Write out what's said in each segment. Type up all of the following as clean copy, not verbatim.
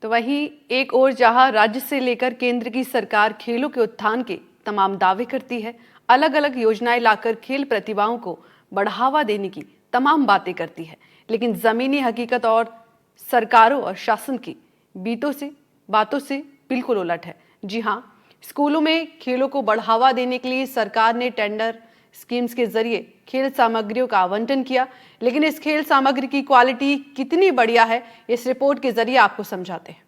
तो वहीं एक ओर जहां राज्य से लेकर केंद्र की सरकार खेलों के उत्थान के तमाम दावे करती है, अलग अलग योजनाएं लाकर खेल प्रतिभाओं को बढ़ावा देने की तमाम बातें करती है, लेकिन जमीनी हकीकत और सरकारों और शासन की बातों से बिल्कुल उलट है। जी हाँ, स्कूलों में खेलों को बढ़ावा देने के लिए सरकार ने टेंडर स्कीम्स के जरिए खेल सामग्रियों का आवंटन किया, लेकिन इस खेल सामग्री की क्वालिटी कितनी बढ़िया है, इस रिपोर्ट के जरिए आपको समझाते हैं।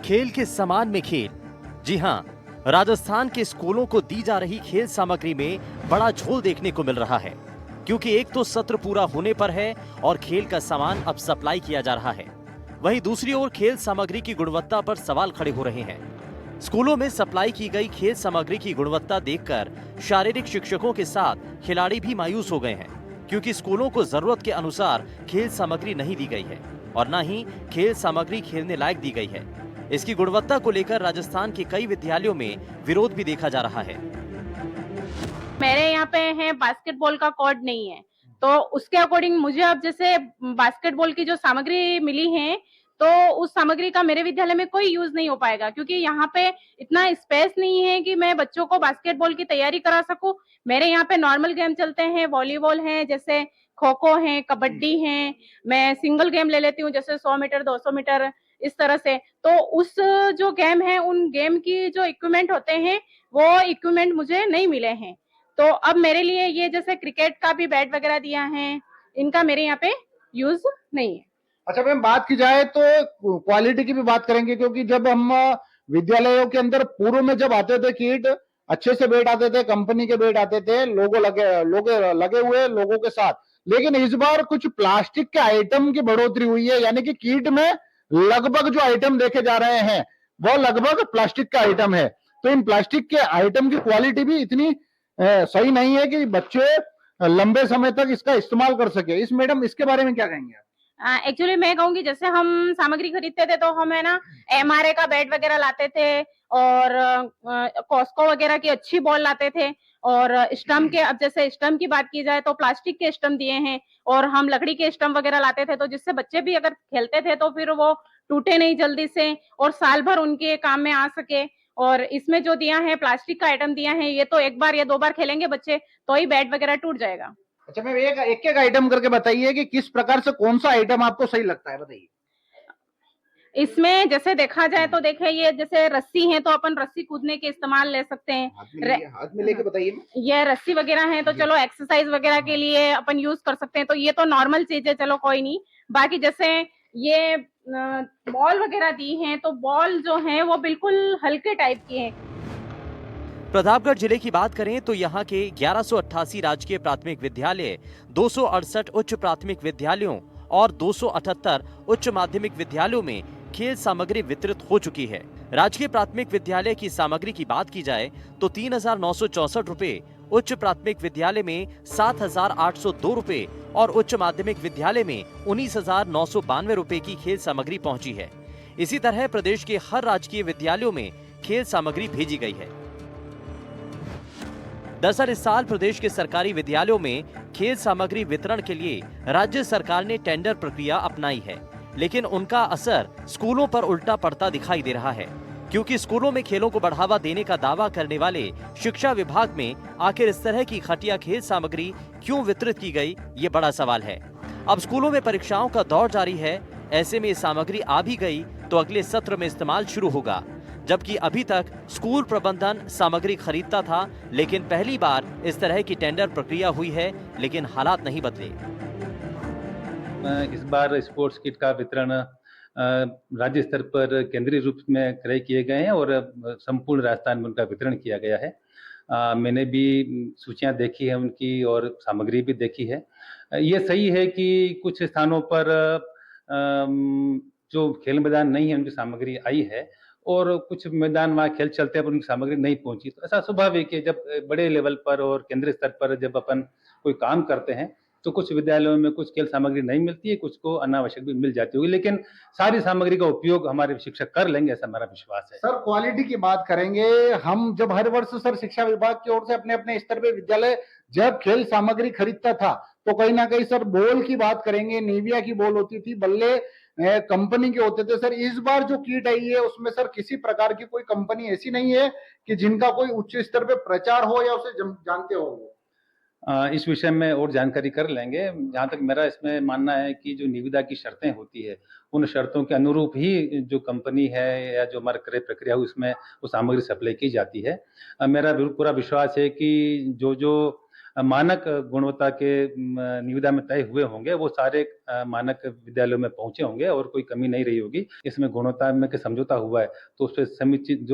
खेल के समान में खेल। जी हाँ, राजस्थान के स्कूलों को दी जा रही खेल सामग्री में बड़ा झोल देखने को मिल रहा है, क्योंकि एक तो सत्र पूरा होने पर है और खेल का सामान अब सप्लाई किया जा रहा है। वहीं दूसरी ओर खेल सामग्री की गुणवत्ता पर सवाल खड़े हो रहे हैं। स्कूलों में सप्लाई की गई खेल सामग्री की गुणवत्ता देखकर शारीरिक शिक्षकों के साथ खिलाड़ी भी मायूस हो गए हैं, क्योंकि स्कूलों को जरूरत के अनुसार खेल सामग्री नहीं दी गई है और न ही खेल सामग्री खेलने लायक दी गई है। इसकी गुणवत्ता को लेकर राजस्थान के कई विद्यालयों में विरोध भी देखा जा रहा है। मेरे यहाँ पे है बास्केटबॉल का कोर्ट नहीं है, तो उसके अकॉर्डिंग मुझे अब जैसे बास्केटबॉल की जो सामग्री मिली है, तो उस सामग्री का मेरे विद्यालय में कोई यूज नहीं हो पाएगा, क्योंकि यहाँ पे इतना स्पेस नहीं है कि मैं बच्चों को बास्केटबॉल की तैयारी करा सकूं। मेरे यहाँ पे नॉर्मल गेम चलते हैं, वॉलीबॉल है, जैसे खो खो है, कबड्डी है, मैं सिंगल गेम ले लेती हूँ जैसे 100 मीटर 200 मीटर इस तरह से। तो उस जो गेम है, उन गेम की जो इक्विपमेंट होते हैं, वो इक्विपमेंट मुझे नहीं मिले हैं। तो अब मेरे लिए ये जैसे क्रिकेट का भी बैट वगैरह दिया है, इनका मेरे यहाँ पे यूज नहीं है। अच्छा मैम, बात की जाए तो क्वालिटी की भी बात करेंगे, क्योंकि जब हम विद्यालयों के अंदर पूर्व में जब आते थे किट, अच्छे से बेट आते थे, कंपनी के बेट आते थे, लोगो लगे हुए लोगों के साथ। लेकिन इस बार कुछ प्लास्टिक के आइटम की बढ़ोतरी हुई है, यानी कि किट में लगभग जो आइटम देखे जा रहे हैं वो लगभग प्लास्टिक का आइटम है। तो इन प्लास्टिक के आइटम की क्वालिटी भी इतनी सही नहीं है कि बच्चे लंबे समय तक इसका इस्तेमाल कर सके। इस मैडम, इसके बारे में क्या कहेंगे आप? एक्चुअली मैं कहूंगी, जैसे हम सामग्री खरीदते थे तो हम है ना एमआरए का बैट वगैरह लाते थे, और कॉस्को वगैरह की अच्छी बॉल लाते थे, और स्टम्प के, अब जैसे स्टम्प की बात की जाए तो प्लास्टिक के स्टम्प दिए हैं, और हम लकड़ी के स्टम्प वगैरह लाते थे, तो जिससे बच्चे भी अगर खेलते थे तो फिर वो टूटे नहीं जल्दी से, और साल भर उनके काम में आ सके। और इसमें जो दिया है, प्लास्टिक का आइटम दिया है, ये तो एक बार या 2 बार खेलेंगे बच्चे तो ही बैट वगैरह टूट जाएगा। अच्छा मैम, एक एक आइटम करके बताइए कि किस प्रकार से कौन सा आइटम आपको सही लगता है, बताइए। इसमें जैसे देखा जाए तो देखिए, ये जैसे रस्सी है तो अपन रस्सी कूदने के इस्तेमाल ले सकते हैं। हाथ में लेके बताइए। ये रस्सी वगैरह है तो चलो एक्सरसाइज वगैरह के लिए अपन यूज कर सकते हैं, तो ये तो नॉर्मल चीज है, चलो कोई नहीं। बाकी जैसे ये बॉल वगैरह दी हैं, तो बॉल जो है वो बिल्कुल हल्के टाइप की है। प्रतापगढ़ जिले की बात करें तो यहाँ के 1188 राजकीय प्राथमिक विद्यालय, 268 उच्च प्राथमिक विद्यालयों और 278 उच्च माध्यमिक विद्यालयों में खेल सामग्री वितरित हो चुकी है। राजकीय प्राथमिक विद्यालय की सामग्री की बात की जाए तो 3,964 रुपए, उच्च प्राथमिक विद्यालय में 7,802 रुपए और उच्च माध्यमिक विद्यालय में 19,992 रुपए की खेल सामग्री पहुंची है। इसी तरह प्रदेश के हर राजकीय विद्यालयों में खेल सामग्री भेजी गई है। दरअसल इस साल प्रदेश के सरकारी विद्यालयों में खेल सामग्री वितरण के लिए राज्य सरकार ने टेंडर प्रक्रिया अपनाई है, लेकिन उनका असर स्कूलों पर उल्टा पड़ता दिखाई दे रहा है, क्योंकि स्कूलों में खेलों को बढ़ावा देने का दावा करने वाले शिक्षा विभाग में आखिर इस तरह की घटिया खेल सामग्री क्यों वितरित की गई, ये बड़ा सवाल है। अब स्कूलों में परीक्षाओं का दौर जारी है, ऐसे में ये सामग्री आ भी गई तो अगले सत्र में इस्तेमाल शुरू होगा, जबकि अभी तक स्कूल प्रबंधन सामग्री खरीदता था, लेकिन पहली बार इस तरह की टेंडर प्रक्रिया हुई है, लेकिन हालात नहीं बदले। इस बार स्पोर्ट्स किट का वितरण राज्य स्तर पर केंद्रीय रूप में क्रय किए गए हैं और संपूर्ण राजस्थान में उनका वितरण किया गया है। मैंने भी सूचियां देखी है उनकी और सामग्री भी देखी है। ये सही है कि कुछ स्थानों पर जो खेल मैदान नहीं है उनकी सामग्री आई है, और कुछ मैदान वहाँ खेल चलते हैं पर उनकी सामग्री नहीं पहुंची। तो ऐसा स्वाभाविक है, जब बड़े लेवल पर और केंद्रीय स्तर पर जब अपन कोई काम करते हैं तो कुछ विद्यालयों में कुछ खेल सामग्री नहीं मिलती है, कुछ को अनावश्यक भी मिल जाती होगी, लेकिन सारी सामग्री का उपयोग हमारे शिक्षक कर लेंगे, ऐसा हमारा विश्वास है। सर, क्वालिटी की बात करेंगे हम, जब हर वर्ष सर शिक्षा विभाग की ओर से अपने अपने स्तर पे विद्यालय जब खेल सामग्री खरीदता था तो कहीं ना कहीं सर बॉल की बात करेंगे, निविया की बॉल होती थी, बल्ले कंपनी के होते थे। सर इस बार जो किट आई है उसमें सर किसी प्रकार की कोई कंपनी ऐसी नहीं है कि जिनका कोई उच्च स्तर पे प्रचार हो या उसे जानते हो। इस विषय में और जानकारी कर लेंगे। जहाँ तक मेरा इसमें मानना है कि जो निविदा की शर्तें होती है, उन शर्तों के अनुरूप ही जो कंपनी है या जो हमारा क्रय प्रक्रिया है उसमें वो सामग्री सप्लाई की जाती है। मेरा पूरा विश्वास है कि जो मानक गुणवत्ता के निविदा में तय हुए होंगे वो सारे मानक विद्यालयों में पहुंचे होंगे और कोई कमी नहीं रही होगी। इसमें गुणवत्ता में के समझौता हुआ है तो उस पर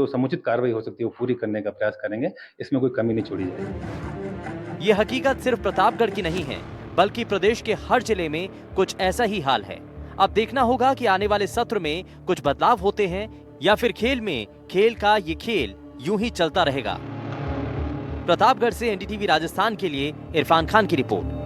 समुचित कार्रवाई हो सकती है वो पूरी करने का प्रयास करेंगे। इसमें कोई कमी नहीं छोड़ी जाएगी। ये हकीकत सिर्फ प्रतापगढ़ की नहीं है, बल्कि प्रदेश के हर जिले में कुछ ऐसा ही हाल है। अब देखना होगा कि आने वाले सत्र में कुछ बदलाव होते हैं या फिर खेल का ये खेल यूं ही चलता रहेगा। प्रतापगढ़ से एनडीटीवी राजस्थान के लिए इरफान खान की रिपोर्ट।